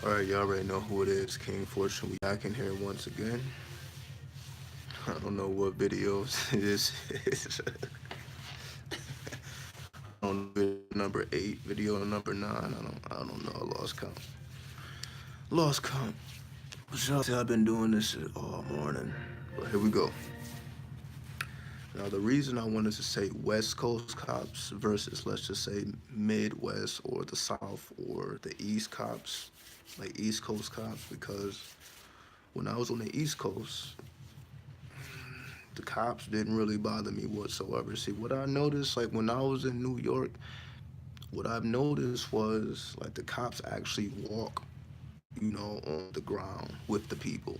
Alright, y'all already know who it is. King Fortune. We back in here once again. I don't know what videos this is. I don't know, video number 8, video number 9. I don't know. I lost count. Lost count. But y'all see I've been doing this shit all morning. But here we go. Now the reason I wanted to say West Coast cops versus, let's just say, Midwest or the South or the East cops, like East Coast cops, because when I was on the East Coast, the cops didn't really bother me whatsoever. See, what I noticed, like when I was in New York, what I've noticed was like the cops actually walk, on the ground with the people,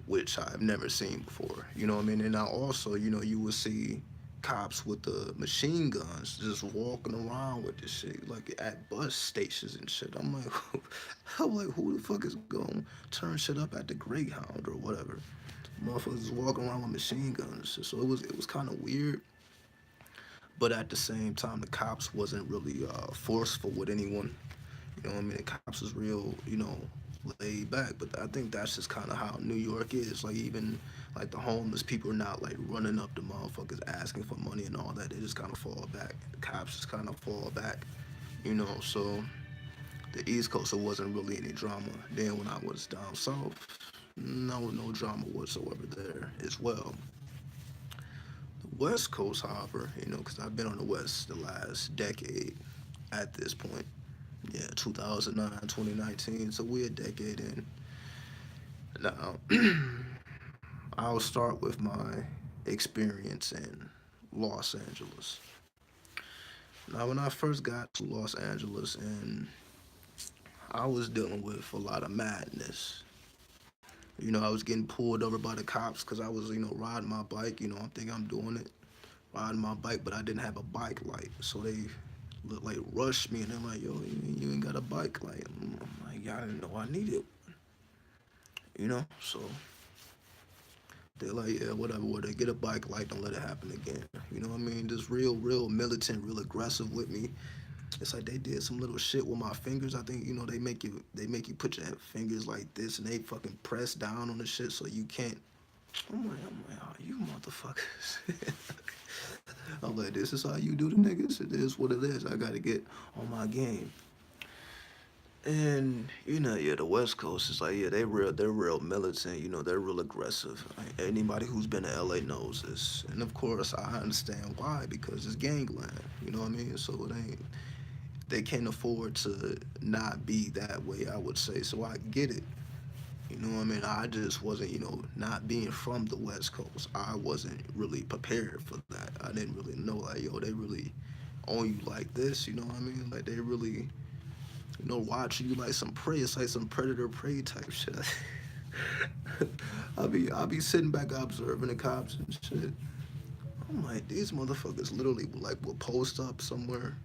which I've never seen before. You know what I mean? And I also, you would see cops with the machine guns just walking around with this shit, like at bus stations and shit. I'm like, I'm like, who the fuck is going to turn shit up at the Greyhound or whatever? Motherfuckers walking around with machine guns. So it was kind of weird, but at the same time, the cops wasn't really forceful with anyone. You know what I mean? The cops was real, laid back. But I think that's just kind of how New York is. Like even like the homeless people are not like running up to motherfuckers asking for money and all that. They just kind of fall back. The cops just kind of fall back. So the East Coast, there wasn't really any drama. Then when I was down south, no drama whatsoever there as well. The West Coast, however, because I've been on the West the last decade at this point. Yeah, 2009, 2019. So we're a decade in. Now, I'll start with my experience in Los Angeles. Now, when I first got to Los Angeles, and I was dealing with a lot of madness. I was getting pulled over by the cops because I was, riding my bike. I'm thinking I'm doing it, riding my bike, but I didn't have a bike light. So they like rushed me and they're like, yo, you ain't got a bike light. I'm like, y'all didn't know I needed So they're like, yeah, whatever, whatever. Get a bike light, don't let it happen again. You know what I mean? Just real militant, real aggressive with me. It's like they did some little shit with my fingers. I think they make you put your fingers like this, and they fucking press down on the shit so you can't. I'm like, oh, you motherfuckers. I'm like, this is how you do the niggas. It is what it is. I gotta get on my game. And yeah, the West Coast is like, yeah, they're real militant. They're real aggressive. Like, anybody who's been to LA knows this, and of course, I understand why because it's gangland. You know what I mean? So they can't afford to not be that way. I would say so. I get it. You know what I mean? I just wasn't, not being from the West Coast, I wasn't really prepared for that. I didn't really know, like, yo, they really own you like this, you know what I mean? Like, they really, watching you like some prey. It's like some predator prey type shit. I'll be sitting back observing the cops and shit. I'm like, these motherfuckers literally will post up somewhere,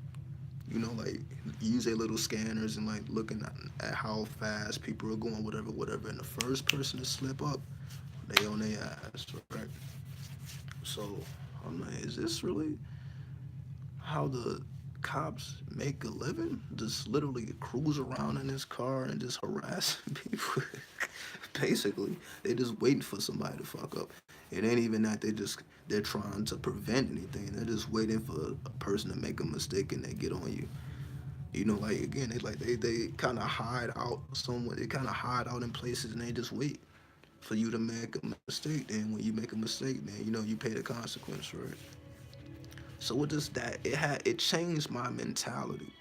like use their little scanners and like looking at how fast people are going, whatever, whatever. And the first person to slip up, they on their ass, right? So I'm like, is this really how the cops make a living? Just literally cruise around in this car and just harass people. Basically, they just waiting for somebody to fuck up. It ain't even that they're trying to prevent anything. They're just waiting for a person to make a mistake and they get on you. Like again, they kind of hide out somewhere. They kind of hide out in places and they just wait for you to make a mistake. Then when you make a mistake, then you pay the consequence, right? So with just that, it changed my mentality.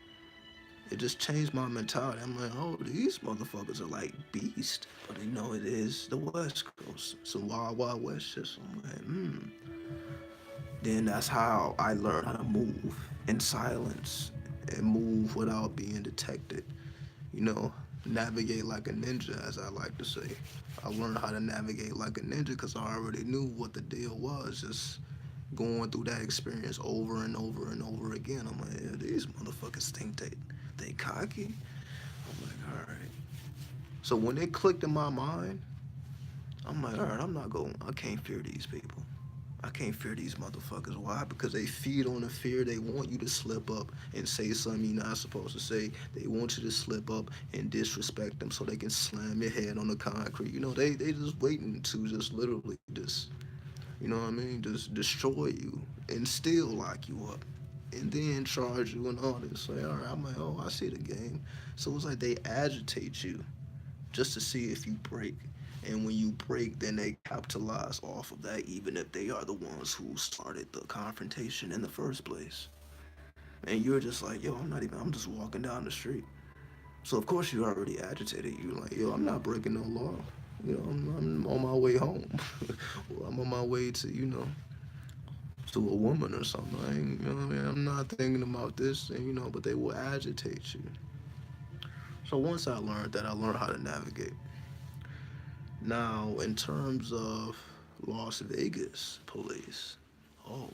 It just changed my mentality. I'm like, oh, these motherfuckers are like beasts, but it is the West Coast, some wild, wild West shit. So I'm like, Then that's how I learned how to move in silence and move without being detected. You know, navigate like a ninja, as I like to say. I learned how to navigate like a ninja because I already knew what the deal was. Just going through that experience over and over and over again. I'm like, yeah, these motherfuckers think they cocky. I'm like, all right. So when it clicked in my mind, I'm like, all right, I'm not going. I can't fear these people. I can't fear these motherfuckers. Why? Because they feed on the fear. They want you to slip up and say something you're not supposed to say. They want you to slip up and disrespect them so they can slam your head on the concrete. They just waiting to just literally just, what I mean? Just destroy you and still lock you up. And then charge you and all this. Like, all right, I'm like, oh, I see the game. So it's like they agitate you just to see if you break. And when you break, then they capitalize off of that, even if they are the ones who started the confrontation in the first place. And you're just like, yo, I'm just walking down the street. So, of course, you already agitated. You're like, yo, I'm not breaking no law. I'm on my way home. Or I'm on my way to, to a woman or something. I'm not thinking about this, and, but they will agitate you. So once I learned that, I learned how to navigate. Now, in terms of Las Vegas police, oh,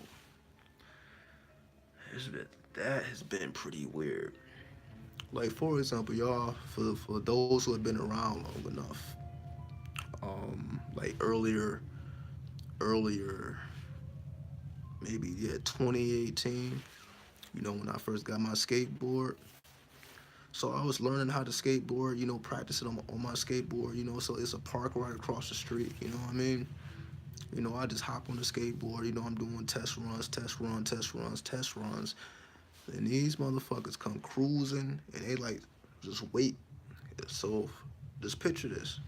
that has been pretty weird. Like, for example, y'all, for those who have been around long enough, like earlier, maybe, yeah, 2018, when I first got my skateboard. So I was learning how to skateboard, practicing on my skateboard, so it's a park right across the street, you know what I mean? I just hop on the skateboard, I'm doing test runs, test runs, test runs, test runs. And these motherfuckers come cruising and they like just wait. So just picture this.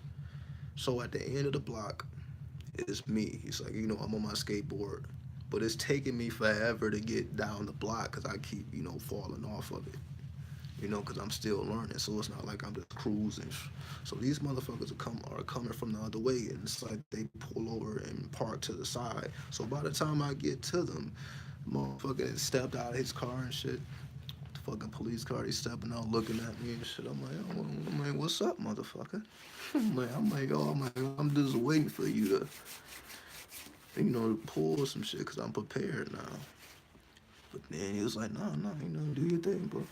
So at the end of the block, it's me. It's like, I'm on my skateboard. But it's taking me forever to get down the block because I keep, falling off of it. Because I'm still learning. So it's not like I'm just cruising. So these motherfuckers are coming from the other way. And it's like they pull over and park to the side. So by the time I get to them, motherfucker stepped out of his car and shit. The fucking police car, he's stepping out looking at me and shit. I'm like, what's up, motherfucker? I'm just waiting for you to pull some shit because I'm prepared now. But then he was like, no, do your thing, bro.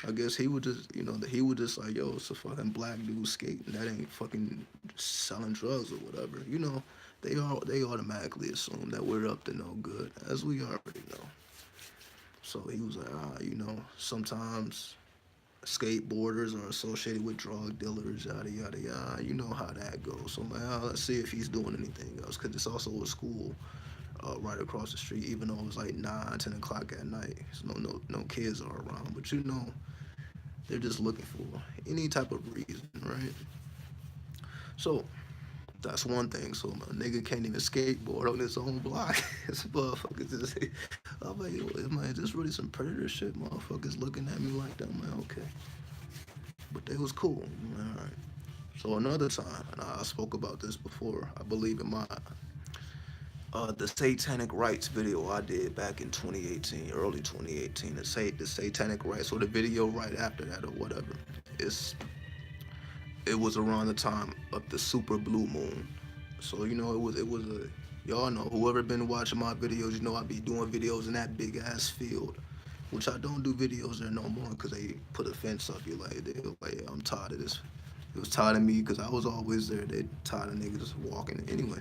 I guess he would just like, yo, it's a fucking black dude skating. That ain't fucking selling drugs or whatever. They automatically assume that we're up to no good, as we already know. So he was like, sometimes skateboarders are associated with drug dealers, yada, yada, yada. You know how that goes. So I'm like, let's see if he's doing anything else. Because it's also a school right across the street, even though it was like 9, 10 o'clock at night. So no kids are around. But they're just looking for any type of reason, right? So that's one thing. So my nigga can't even skateboard on his own block. This motherfucker just, I'm like, yo, is this really some predator shit? Motherfuckers looking at me like that. I'm like, okay. But they was cool. All right. So another time, and I spoke about this before, I believe in my the satanic rites video I did back in 2018, early 2018. The satanic rites, or the video right after that, or whatever. It was around the time of the super blue moon. So it was a, y'all know, whoever been watching my videos, I be doing videos in that big ass field, which I don't do videos there no more because they put a fence up. They're like, yeah, I'm tired of this. It was tired of me because I was always there. They tired of niggas walking anyway.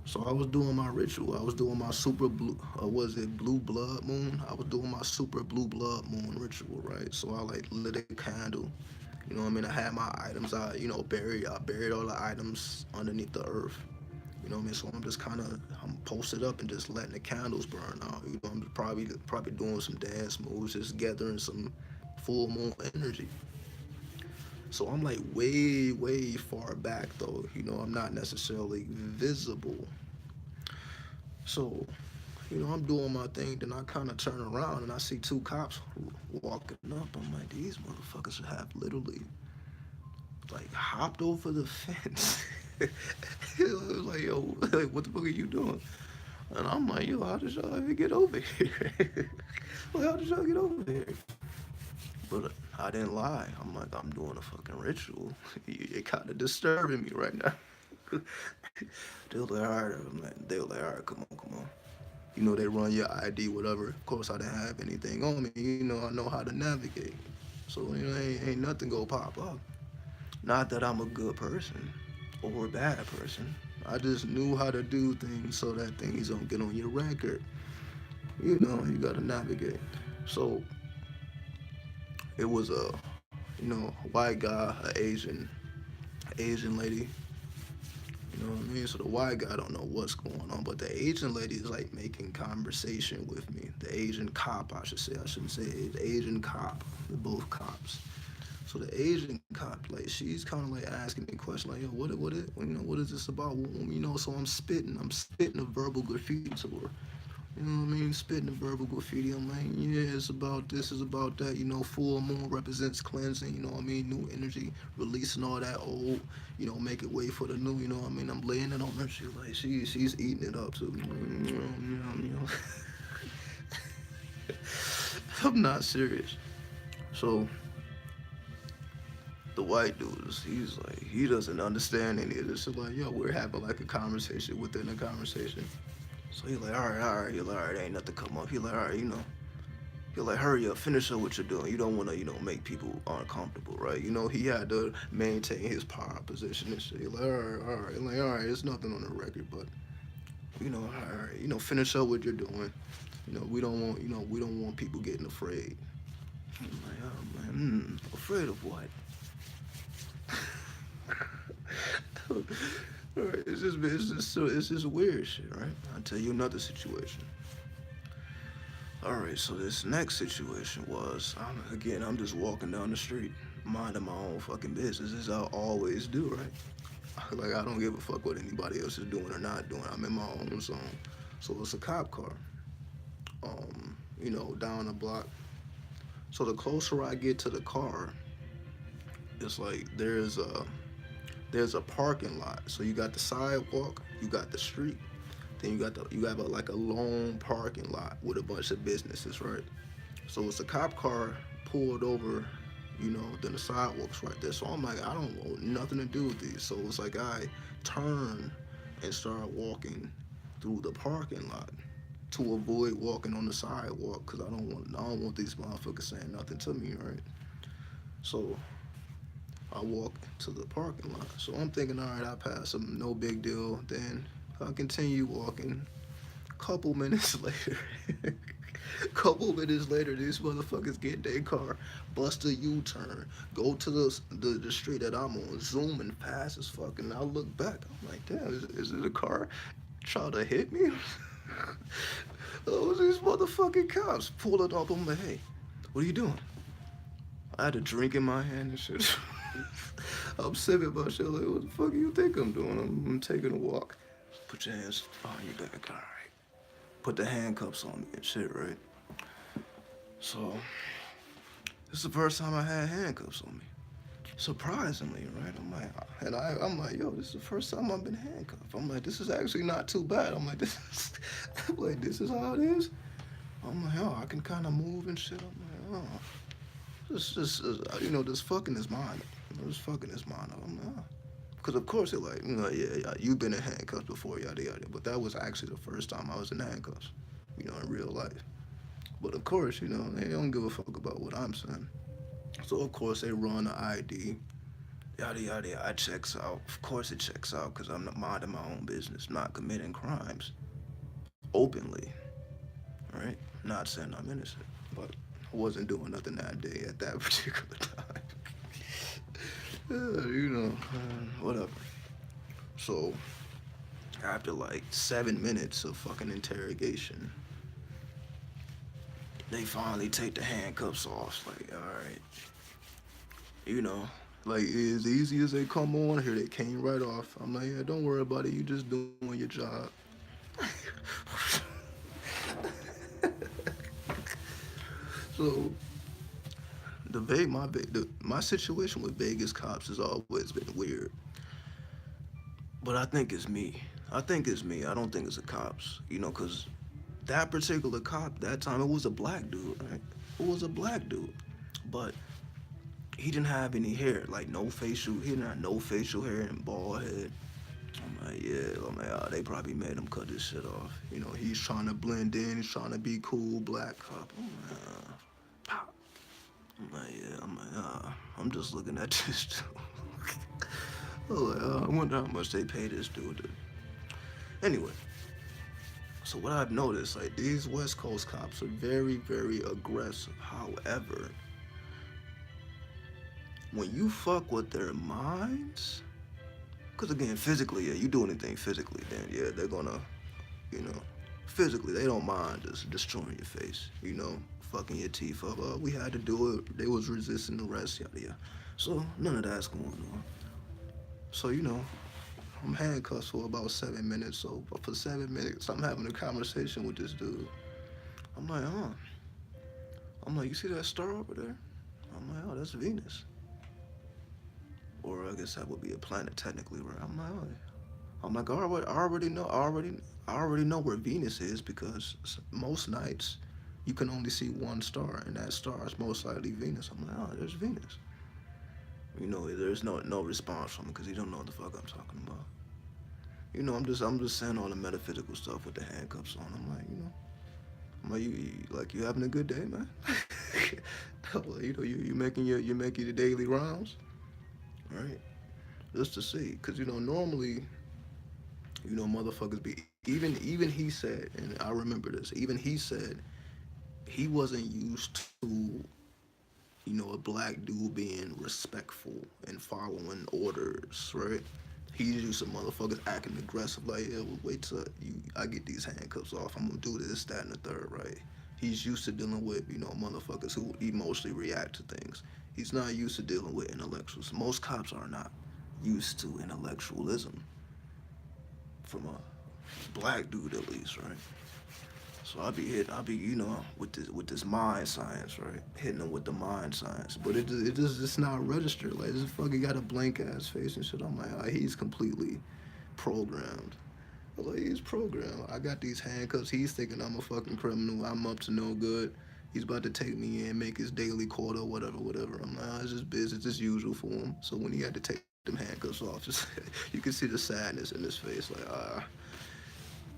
So I was doing my ritual. I was doing my super blue, was it blue blood moon? I was doing my super blue blood moon ritual, right? So I like lit a candle. You know what I mean? I had my items. I buried all the items underneath the earth. You know what I mean? So I'm posted up and just letting the candles burn out. I'm probably doing some dance moves, just gathering some full moon energy. So I'm like way, way far back though. I'm not necessarily visible. So, I'm doing my thing. Then I kind of turn around and I see two cops walking up. I'm like, these motherfuckers have literally like hopped over the fence. It was like, yo, what the fuck are you doing? And I'm like, yo, how did y'all ever get over here? Well, how did y'all get over here? But I didn't lie. I'm like, I'm doing a fucking ritual. It kind of disturbing me right now. They were like, all right. All right, come on. They run your ID, whatever. Of course, I didn't have anything on me. I know how to navigate. So, ain't nothing gonna pop up. Not that I'm a good person or a bad person. I just knew how to do things so that things don't get on your record. You know, you gotta navigate. So it was a, white guy, Asian lady. You know what I mean? So the white guy don't know what's going on, but the Asian lady is like making conversation with me. The Asian cop, I should say. I shouldn't say it. The Asian cop. They're both cops. So the Asian cop, like, she's kind of like asking me questions, like, yo, what is this about? So I'm spitting a verbal graffiti to her. You know what I mean? Spitting the verbal graffiti. I'm like, yeah, it's about this, it's about that. Full moon represents cleansing. You know what I mean? New energy, releasing all that old. Make it way for the new. You know what I mean? I'm laying it on her. She's eating it up too. I'm not serious. So the white dude, he's like, he doesn't understand any of this. So like, yo, we're having like a conversation within a conversation. So he like, all right. He like, all right, ain't nothing come up. He like, all right, He like, hurry up, finish up what you're doing. You don't want to, make people uncomfortable, right? He had to maintain his power position and shit. He like, all right. He like, all right, it's nothing on the record, but, all right, finish up what you're doing. We don't want people getting afraid. I'm like, oh man, afraid of what? Alright, it's just weird shit, right? I'll tell you another situation. Alright, so this next situation was, I'm just walking down the street, minding my own fucking business, as I always do, right? Like, I don't give a fuck what anybody else is doing or not doing. I'm in my own zone. So it's a cop car, down the block. So the closer I get to the car, it's like there's a parking lot. So you got the sidewalk, you got the street, then you have like a long parking lot with a bunch of businesses, right? So it's a cop car pulled over, then the sidewalk's right there. So I'm like, I don't want nothing to do with these. So it's like I turn and start walking through the parking lot to avoid walking on the sidewalk because I don't want these motherfuckers saying nothing to me, right? So I walk to the parking lot. So I'm thinking, all right, I pass them, no big deal. Then I continue walking. Couple minutes later, these motherfuckers get in their car, bust a U-turn, go to the street that I'm on, zooming fast as fuck, and I look back. I'm like, damn, is it a car trying to hit me? Those these motherfucking cops pulling up. I'm like, hey, what are you doing? I had a drink in my hand and shit. I'm sipping my shit like, what the fuck do you think I'm doing? I'm taking a walk. Put your hands behind your back, all right. Put the handcuffs on me and shit, right? So, this is the first time I had handcuffs on me. Surprisingly, right? I'm like, yo, this is the first time I've been handcuffed. I'm like, this is actually not too bad. I'm like, this is how it is. I'm like, oh, I can kind of move and shit. I'm like, oh. This fucking is mine. This fucking is mine. I'm like, because of course they're like, yeah, you've been in handcuffs before, yada yada. But that was actually the first time I was in handcuffs, in real life. But of course, they don't give a fuck about what I'm saying. So of course they run the ID, yada yada yada. I checks out. Of course it checks out because I'm not minding my own business, not committing crimes openly, right? Not saying I'm innocent, but I wasn't doing nothing that day at that particular time. Whatever. So, after like 7 minutes of fucking interrogation, they finally take the handcuffs off. Like, all right. Like, as easy as they come on, here they came right off. I'm like, yeah, don't worry about it. You just doing your job. So, my situation with Vegas cops has always been weird. But I think it's me. I don't think it's the cops. Because that particular cop, that time, it was a black dude, right? It was a black dude. But he didn't have any hair, like he didn't have no facial hair and bald head. They probably made him cut this shit off. He's trying to blend in, he's trying to be cool, black cop. I'm just looking at this dude. I wonder how much they pay this dude Anyway, so what I've noticed, like these West Coast cops are very, very aggressive. However, when you fuck with their minds, because again, physically, yeah, you do anything physically, then yeah, they're gonna, you know, physically, they don't mind just destroying your face, fucking your teeth up. We had to do it. They was resisting arrest, yada yada. So none of that's going on. So I'm handcuffed for about 7 minutes. So for 7 minutes, I'm having a conversation with this dude. I'm like, you see that star over there? I'm like, oh, that's Venus. Or I guess that would be a planet technically, right? I'm like, I already know where Venus is because most nights you can only see one star, and that star is most likely Venus. I'm like, oh, there's Venus. There's no response from him because he don't know what the fuck I'm talking about. I'm just saying all the metaphysical stuff with the handcuffs on. I'm like, you having a good day, man? You making your daily rounds, right? Just to see, because normally, motherfuckers be even he said, and I remember this. Even he said he wasn't used to a black dude being respectful and following orders, right? He's used to motherfuckers acting aggressive, like, yeah, well, wait till I get these handcuffs off. I'm gonna do this, that, and the third, right? He's used to dealing with, motherfuckers who emotionally react to things. He's not used to dealing with intellectuals. Most cops are not used to intellectualism from a black dude, at least, right? So with this mind science, right? Hitting them with the mind science, but it's not registered. Like this fucking got a blank ass face and shit. I'm like, he's completely programmed. Like he's programmed. I got these handcuffs. He's thinking I'm a fucking criminal. I'm up to no good. He's about to take me in, make his daily quota, whatever, whatever. I'm like, it's just business as usual for him. So when he had to take them handcuffs off, just you can see the sadness in his face, like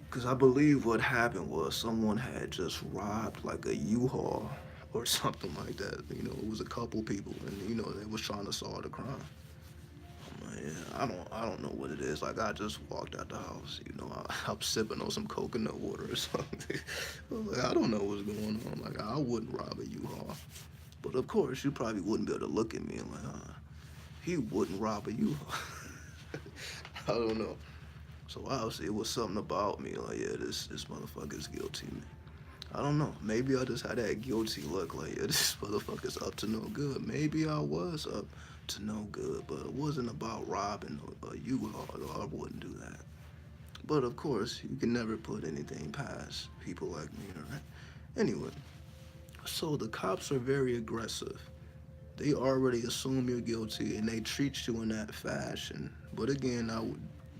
because I believe what happened was someone had just robbed like a U-Haul or something like that. It was a couple people, and they was trying to solve the crime. I'm like, yeah, I don't know what it is. Like I just walked out the house. I'm sipping on some coconut water or something. I don't know what's going on. Like I wouldn't rob a U-Haul, but of course you probably wouldn't be able to look at me and like, he wouldn't rob a U-Haul. I don't know. So obviously it was something about me, like, yeah, this motherfucker's guilty, man. I don't know. Maybe I just had that guilty look, like, yeah, this motherfucker's up to no good. Maybe I was up to no good, but it wasn't about robbing a U-Haul. I wouldn't do that. But of course, you can never put anything past people like me, all right? Anyway, so the cops are very aggressive. They already assume you're guilty and they treat you in that fashion. But again,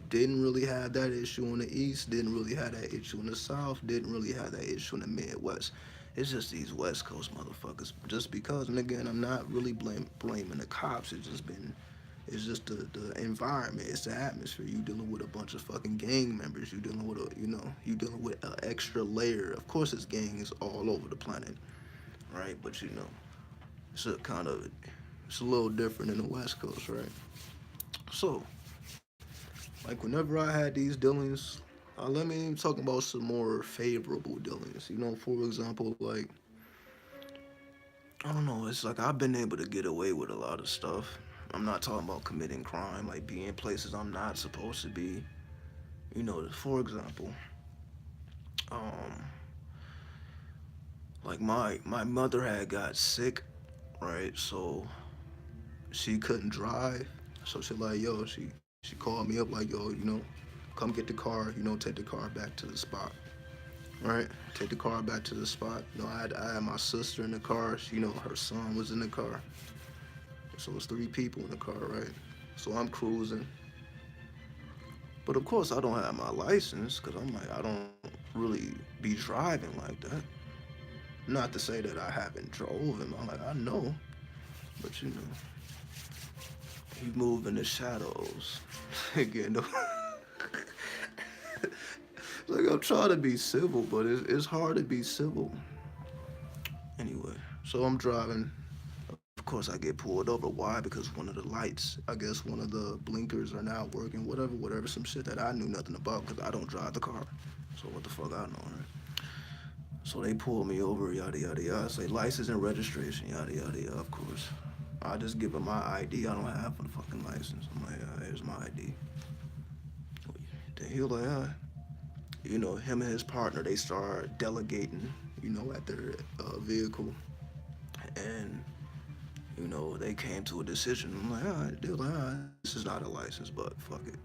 didn't really have that issue in the East, didn't really have that issue in the South, didn't really have that issue in the Midwest. It's just these West Coast motherfuckers. Just because, and again, I'm not really blaming the cops. It's just the environment. It's the atmosphere. You dealing with a bunch of fucking gang members. You dealing with you dealing with an extra layer. Of course, it's gangs all over the planet, right? But it's a little different in the West Coast, right? So, like whenever I had these dealings, let me talk about some more favorable dealings. For example, like I don't know, it's like I've been able to get away with a lot of stuff. I'm not talking about committing crime, like being places I'm not supposed to be. For example, um, like my mother had got sick, right? So she couldn't drive. So she like, yo, she called me up like, yo, come get the car, take the car back to the spot. Right? Take the car back to the spot. I had my sister in the car. Her son was in the car. So it's 3 people in the car, right? So I'm cruising. But of course, I don't have my license because I'm like, I don't really be driving like that. Not to say that I haven't drove him. I'm like, I know. But he move in the shadows. Again, like I'm trying to be civil, but it's hard to be civil. Anyway, so I'm driving. Of Of course, I get pulled over. Why? Because one of the lights, I guess one of the blinkers are not working, whatever, some shit that I knew nothing about because I don't drive the car. So what the fuck I know, right? So they pulled me over, yada, yada, yada. Say license and registration, yada, yada, yada, of course. I just give them my ID. I don't have a fucking license. I'm like, here's my ID. Then he was like, you know, him and his partner, they start delegating, you know, at their vehicle. And, you know, they came to a decision. I'm like, all right. They were like, all right, this is not a license, but fuck it.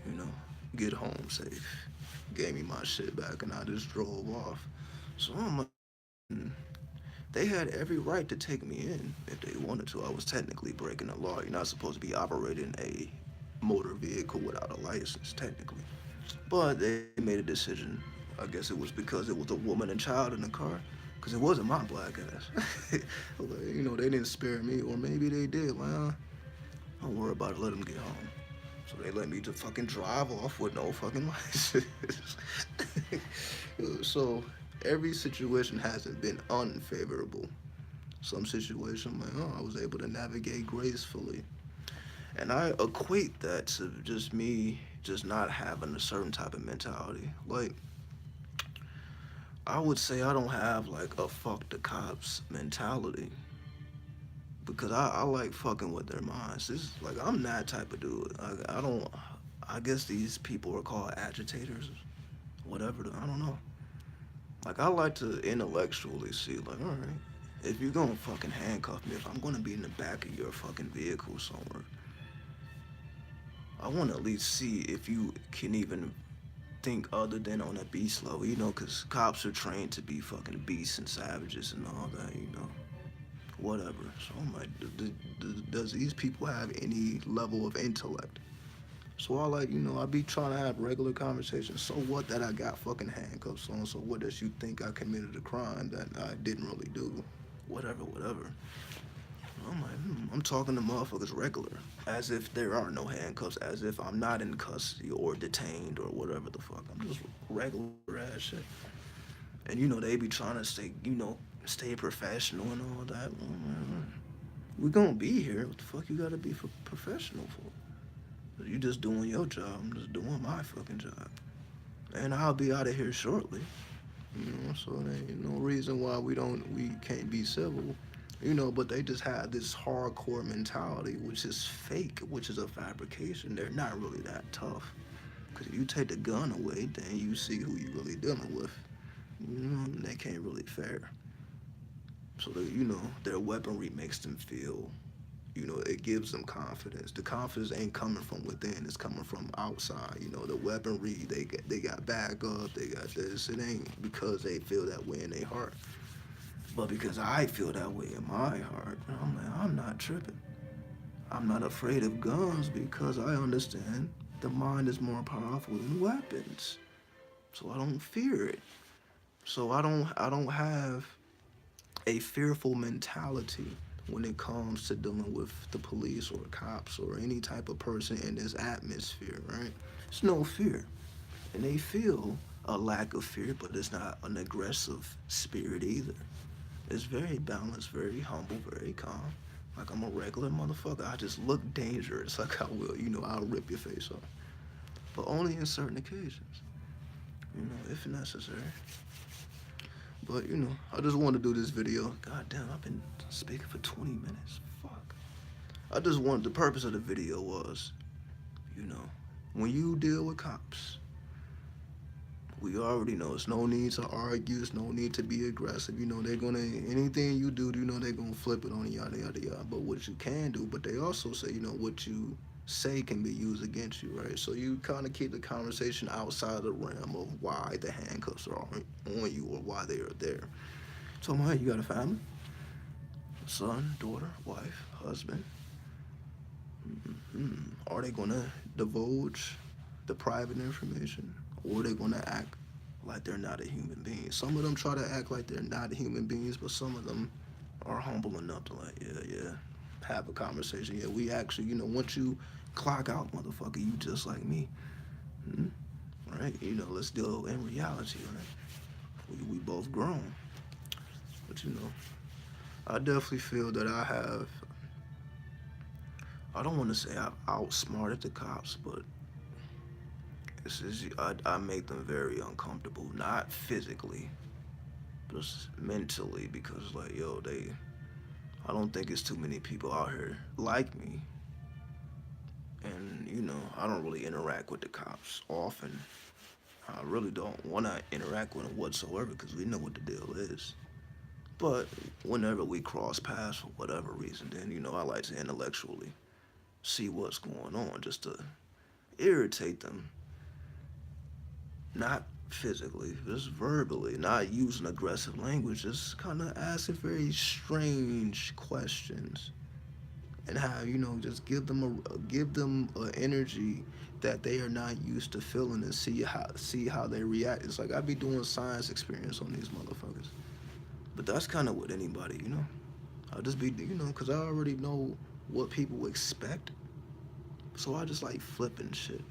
You know, get home safe. Gave me my shit back, and I just drove off. So I'm like, they had every right to take me in if they wanted to. I was technically breaking the law. You're not supposed to be operating a motor vehicle without a license, technically. But they made a decision. I guess it was because it was a woman and child in the car. Because it wasn't my black ass. You know, they didn't spare me. Or maybe they did. Well, don't worry about it. Let them get home. So they let me to fucking drive off with no fucking license. So every situation hasn't been unfavorable. Some situation, like, oh, I was able to navigate gracefully. And I equate that to just me just not having a certain type of mentality. Like, I would say I don't have like a fuck the cops mentality. Because I like fucking with their minds. This like I'm that type of dude. I don't I guess these people are called agitators. Whatever, I don't know. Like I like to intellectually see like, all right, if you're gonna fucking handcuff me, if I'm gonna be in the back of your fucking vehicle somewhere, I want to at least see if you can even think other than on a beast level, you know, because cops are trained to be fucking beasts and savages and all that, you know, whatever. So I'm like, does these people have any level of intellect? So I like, you know, I be trying to have regular conversations. So what that I got fucking handcuffs on? So what does you think I committed a crime that I didn't really do? Whatever. I'm like, I'm talking to motherfuckers regular, as if there are no handcuffs, as if I'm not in custody or detained or whatever the fuck. I'm just regular ass shit. And you know, they be trying to stay, you know, stay professional and all that. We gonna be here. What the fuck you gotta be for professional for? You just doing your job. I'm just doing my fucking job. And I'll be out of here shortly. You know, so there ain't no reason why we can't be civil. You know, but they just have this hardcore mentality, which is fake, which is a fabrication. They're not really that tough. Because if you take the gun away, then you see who you really dealing with. You know, they can't really fare. So, you know, their weaponry makes them feel, you know, it gives them confidence. The confidence ain't coming from within, it's coming from outside. You know, the weaponry, they got backup, they got this. It ain't because they feel that way in their heart, but because I feel that way in my heart. I'm like, I'm not tripping. I'm not afraid of guns because I understand the mind is more powerful than weapons. So I don't fear it. So I don't have a fearful mentality when it comes to dealing with the police or cops or any type of person in this atmosphere, right? It's no fear. And they feel a lack of fear, but it's not an aggressive spirit either. It's very balanced, very humble, very calm. Like I'm a regular motherfucker. I just look dangerous. Like I will, you know, I'll rip your face off. But only in certain occasions, you know, if necessary. But, you know, I just wanted to do this video. God damn, I've been speaking for 20 minutes. Fuck. The purpose of the video was, you know, when you deal with cops, we already know it's no need to argue, it's no need to be aggressive. You know, they're gonna, anything you do, you know, they're gonna flip it on you, yada, yada, yada. But what you can do, but they also say, you know, what you say can be used against you, right? So you kind of keep the conversation outside the realm of why the handcuffs are on you or why they are there. So, hey, you got a family? Son, daughter, wife, husband? Are they gonna divulge the private information? Or are they gonna act like they're not a human being? Some of them try to act like they're not human beings, but some of them are humble enough to like, yeah, have a conversation. Yeah, we actually, you know, once you clock out, motherfucker, you just like me. Right? You know, let's deal in reality, right? We both grown. But, you know, I definitely feel that I don't want to say I've outsmarted the cops, but I make them very uncomfortable, not physically, just mentally, because like, yo, I don't think it's too many people out here like me. And, I don't really interact with the cops often. I really don't want to interact with them whatsoever because we know what the deal is. But whenever we cross paths for whatever reason, then, I like to intellectually see what's going on just to irritate them. Not physically, just verbally, not using aggressive language, just kind of asking very strange questions and have just give them a energy that they are not used to feeling and see how they react. It's like I be doing science experience on these motherfuckers, but that's kind of with anybody. I'll just be because I already know what people expect, so I just like flipping shit.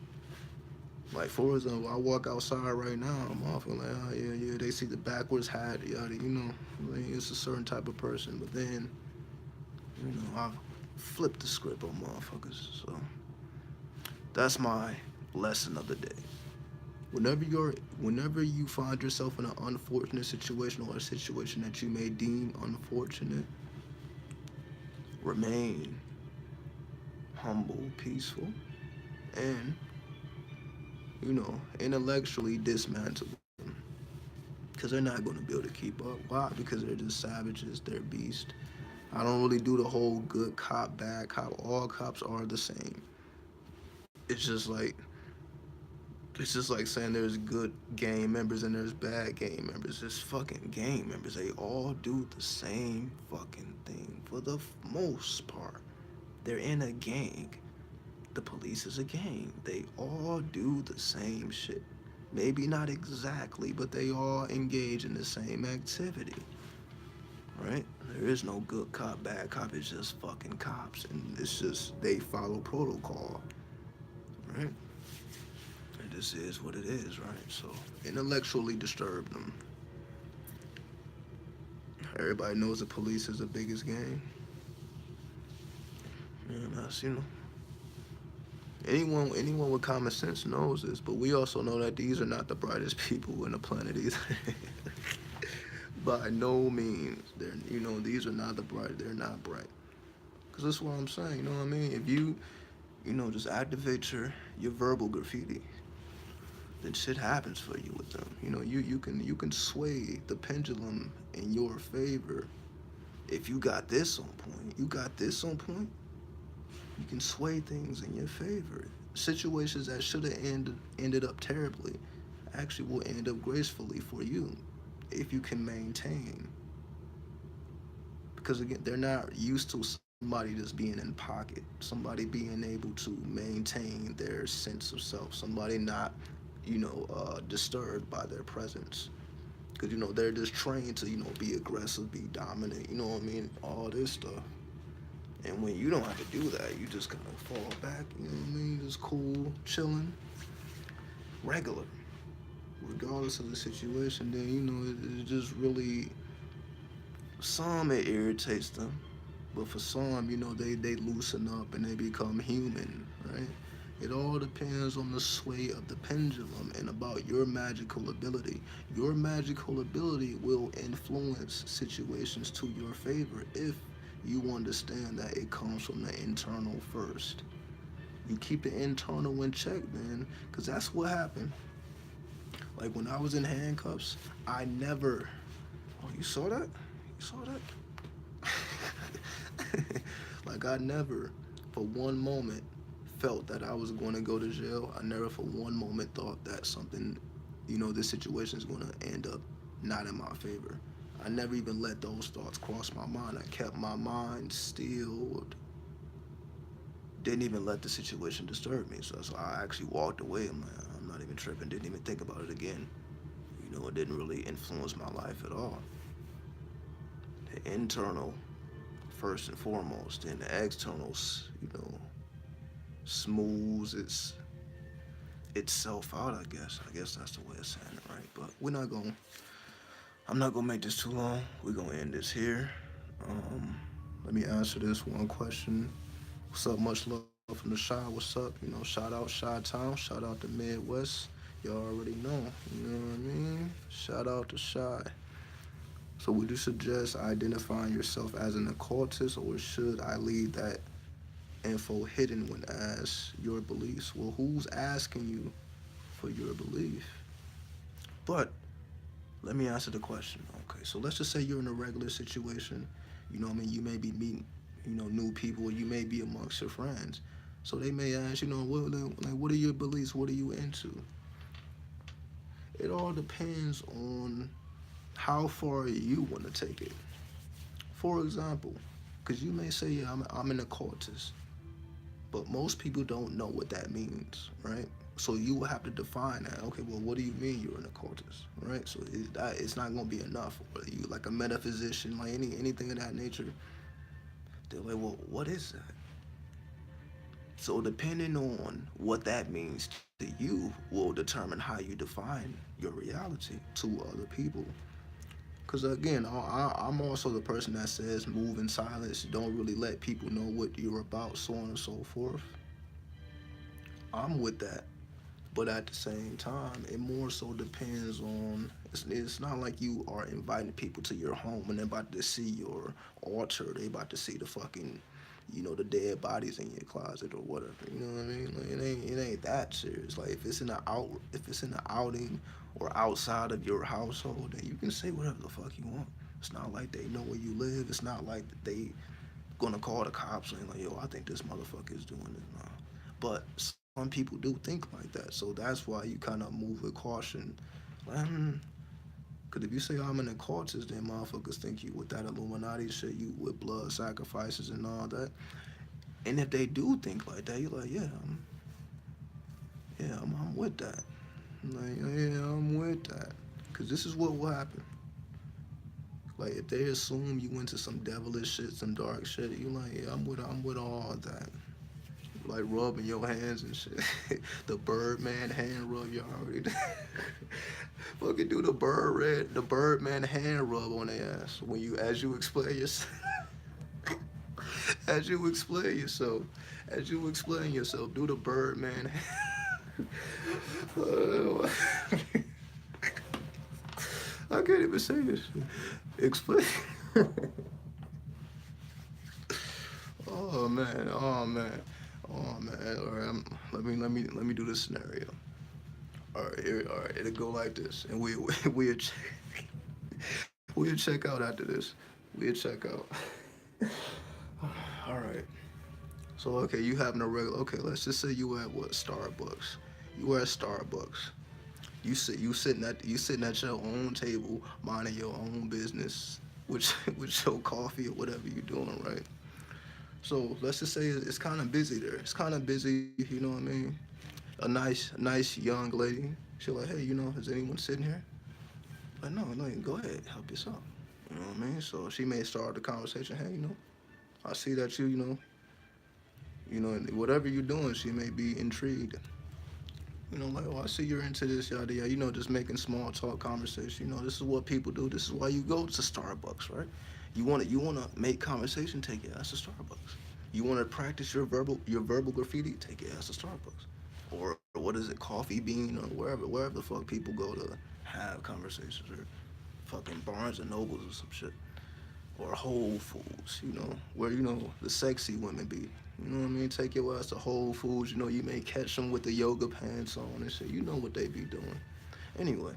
Like for example, I walk outside right now, I'm often like, oh yeah, they see the backwards hat, yada, like, it's a certain type of person, but then I've flipped the script on motherfuckers. So that's my lesson of the day. Whenever you find yourself in an unfortunate situation or a situation that you may deem unfortunate, remain humble, peaceful, and intellectually dismantle them. Because they're not going to be able to keep up. Why? Because they're just savages, they're beasts. I don't really do the whole good cop, bad cop. All cops are the same. It's just like it's just like saying there's good gang members and there's bad gang members. There's fucking gang members. They all do the same fucking thing for the most part. They're in a gang. The police is a gang. They all do the same shit. Maybe not exactly, but they all engage in the same activity. Right? There is no good cop, bad cop. It's just fucking cops. And it's just, they follow protocol. Right? And this is what it is, right? So, intellectually disturb them. Everybody knows the police is the biggest gang. And that's, anyone with common sense knows this, but we also know that these are not the brightest people in the planet either. By no means. These are not they're not bright. Because that's what I'm saying, you know what I mean? If you, just activate your verbal graffiti, then shit happens for you with them. You can sway the pendulum in your favor. If you got this on point, you can sway things in your favor. Situations that should have ended up terribly actually will end up gracefully for you if you can maintain. Because again, they're not used to somebody just being in pocket, somebody being able to maintain their sense of self, somebody not, disturbed by their presence. Because, they're just trained to, be aggressive, be dominant, you know what I mean? All this stuff. And when you don't have to do that, you just kind of fall back, you know what I mean? Just cool, chilling, regular. Regardless of the situation, then, it just really, some it irritates them. But for some, they loosen up and they become human, right? It all depends on the sway of the pendulum and about your magical ability. Your magical ability will influence situations to your favor if you understand that it comes from the internal first. You keep the internal in check, man, because that's what happened. Like when I was in handcuffs, I never. Oh, you saw that? You saw that? Like I never, for one moment, felt that I was going to go to jail. I never for one moment thought that something, this situation is going to end up not in my favor. I never even let those thoughts cross my mind. I kept my mind stilled. Didn't even let the situation disturb me. So I actually walked away. I'm like, I'm not even tripping. Didn't even think about it again. It didn't really influence my life at all. The internal, first and foremost, and the externals, smooths itself out, I guess. I guess that's the way of saying it, right? But I'm not gonna make this too long. We're gonna end this here. Um, Let me answer this one question. What's up? Much love from the Shy. What's up? Shout out Shy Town. Shout out the Midwest. Y'all already know. You know what I mean? Shout out to Shy. So would you suggest identifying yourself as an occultist, or should I leave that info hidden when asked your beliefs? Well, who's asking you for your belief? But let me answer the question. Okay, so let's just say you're in a regular situation. You know what I mean? You may be meeting, new people. You may be amongst your friends. So they may ask, what are your beliefs? What are you into? It all depends on how far you want to take it. For example, because you may say, yeah, I'm an occultist, but most people don't know what that means, right? So you will have to define that. Okay, well, what do you mean you're an occultist, right? So it's not going to be enough. Or you like a metaphysician, like anything of that nature. They're like, well, what is that? So depending on what that means to you will determine how you define your reality to other people. Because again, I'm also the person that says move in silence. Don't really let people know what you're about, so on and so forth. I'm with that. But at the same time, it more so depends on. It's not like you are inviting people to your home and they're about to see your altar. They about to see the fucking, the dead bodies in your closet or whatever. You know what I mean? Like, it ain't that serious. Like if it's in the outing or outside of your household, then you can say whatever the fuck you want. It's not like they know where you live. It's not like they gonna call the cops and like, yo, I think this motherfucker is doing this. Nah. But some people do think like that, so that's why you kind of move with caution. Cause if you say I'm an occultist, then motherfuckers think you with that Illuminati shit, you with blood sacrifices and all that. And if they do think like that, you're like, I'm with that. Like, yeah, I'm with that. Cause this is what will happen. Like if they assume you into some devilish shit, some dark shit, you like, yeah, I'm with all that. Like rubbing your hands and shit. The Birdman hand rub, you already fucking do the Birdman hand rub on their ass when as you explain yourself. as you explain yourself, as you explain yourself, do the Birdman. I can't even say this. Explain. Oh man, oh man, oh man. All right, let me do this scenario. All right, it'll go like this, and we'll check out after this. We'll check out. All right. So okay, you having a regular. Okay, let's just say you at what Starbucks. You were at Starbucks. You sitting at your own table, minding your own business, with with your coffee or whatever you're doing, right? So let's just say it's kind of busy there. It's kind of busy, you know what I mean? A nice young lady. She's like, hey, is anyone sitting here? Like, no, go ahead, help yourself. You know what I mean? So she may start the conversation. Hey, I see that whatever you're doing, she may be intrigued. Like, oh, I see you're into this, yada yada. Just making small talk conversation. This is what people do. This is why you go to Starbucks, right? You wanna make conversation, take your ass to Starbucks. You wanna practice your verbal graffiti, take your ass to Starbucks. Or what is it, Coffee Bean or wherever the fuck people go to have conversations, or fucking Barnes and Nobles or some shit. Or Whole Foods, where the sexy women be. You know what I mean? Take your ass to Whole Foods. You may catch them with the yoga pants on and shit. You know what they be doing. Anyway,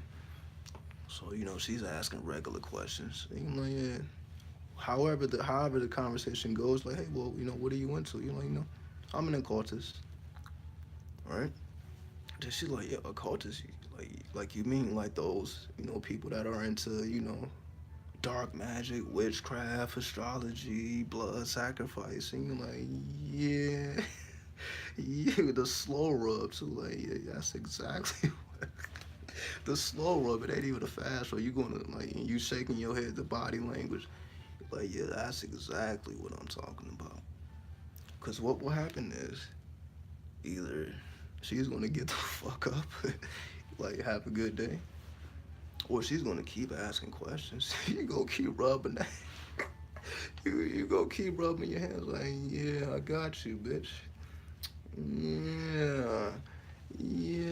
so she's asking regular questions. And you're like, yeah. However the conversation goes, like, hey, well, what are you into? You're like, I'm an occultist, right? Then she's like, yeah, occultist. Like you mean like those, people that are into, dark magic, witchcraft, astrology, blood sacrifice, and you're like, yeah, yeah, the slow rub too, like, yeah, that's exactly what. The slow rub, it ain't even a fast rub. You gonna like, you shaking your head, the body language, like, yeah, that's exactly what I'm talking about. Cause what will happen is either she's gonna get the fuck up, like, have a good day, or she's gonna keep asking questions. You gonna keep rubbing that. You go keep rubbing your hands like, yeah, I got you, bitch. Yeah. Yeah.